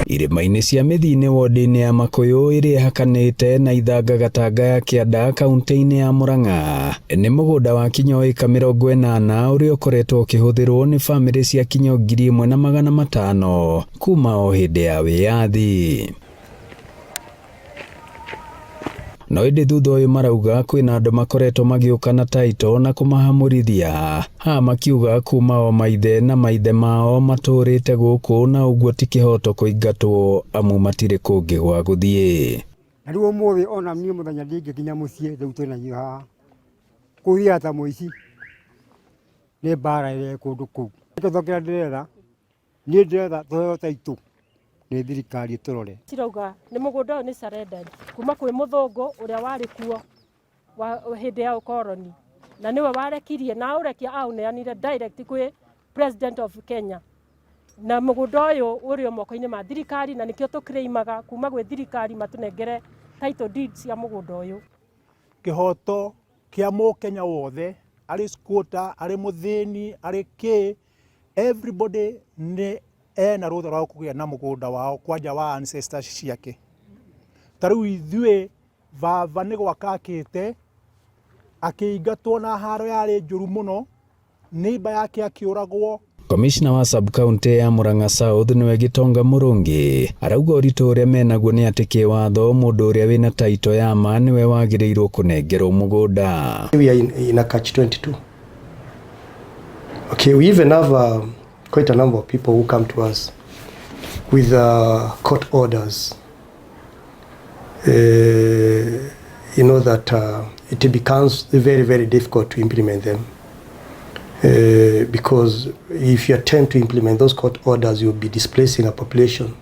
irima-inĩ cia mĩthine wodi-inĩ ya Makuyu ĩrĩa hakanĩte na Ithanga Gatanga ya Kĩanda kaunti-inĩ ya Murang'a. Nĩ mũgũnda wa kinyo ĩka 80 ũrĩa ũkoretwo ũkĩhũthĩrwo nĩ bamĩrĩ cia kinyo 1,500 kuma o hĩndĩ ya wĩyathi. No ĩndĩ thutha ũyũ marauga kwĩna andũ makoretwo magĩũka na taito na kũmahamũrithia, ha makiuga kuma o maithe na maithe mao matũrĩte gũkũ na ũguo ti kĩhoto kũingatwo amu matirĩ kũngĩ gwa gũthiĩ. Na rĩu ũmũthĩ ona niĩ mũthenya ndingĩkinya mũciĩ rĩu twĩna inyuĩ haha kũthiaga ta mũici nĩ mbara ĩrĩa kũndũ kũu. Gĩthomo kĩrĩa ndĩretha tũheo taito nĩ thirikari tũrore. Cirauga nĩ mũgũnda ũyũ nĩ surrendered kuma kwĩ mũthũngũ ũrĩa warĩ kuo wa hĩndĩ ya ũkoroni, na nĩwe warekirie na ũrekia auneanire direct kwĩ President of Kenya, na mũgũnda ũyũ ũrĩ moko-inĩ ma thirikari na nĩkĩo tũkĩrĩimaga kuma gwĩ thirikari matũnengere title deeds cia mũgũnda ũyũ. Kĩhoto kĩa Mũkenya wothe arĩ squatter arĩ mũthĩni arĩ kĩ everybody nĩ ena rũtha rwa kũgĩa na mũgũnda wao kwanja wa ancestors ciake. Tarĩu ithuĩ baba nĩ gwakakĩte akĩingatwo na haro yarĩ njũru mũno, neighbor yake akĩũragwo. Commissioner wa sub-county ya Murang'a South nĩwe Gitonga Murungi arauga ũritũ ũrĩa menaguo nĩ atĩ kĩwatho mũndũ ũrĩa wĩna taito ya ma nĩwe wagĩrĩirwo kũnengerwo mũgũnda. We are in a catch-22. Okay, we even have quite a number of people who come to us with court orders. You know that it becomes very, very difficult to implement them. Because if you attempt to implement those court orders, you'll be displacing a population.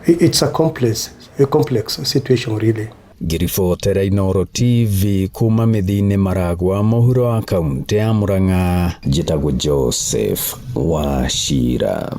It's a complex situation really. Ngiribotera Inooro TV kuma mĩthine Maragwa mũhuro wa kaunti ya Murang'a, njĩtagwo Joseph Wachira.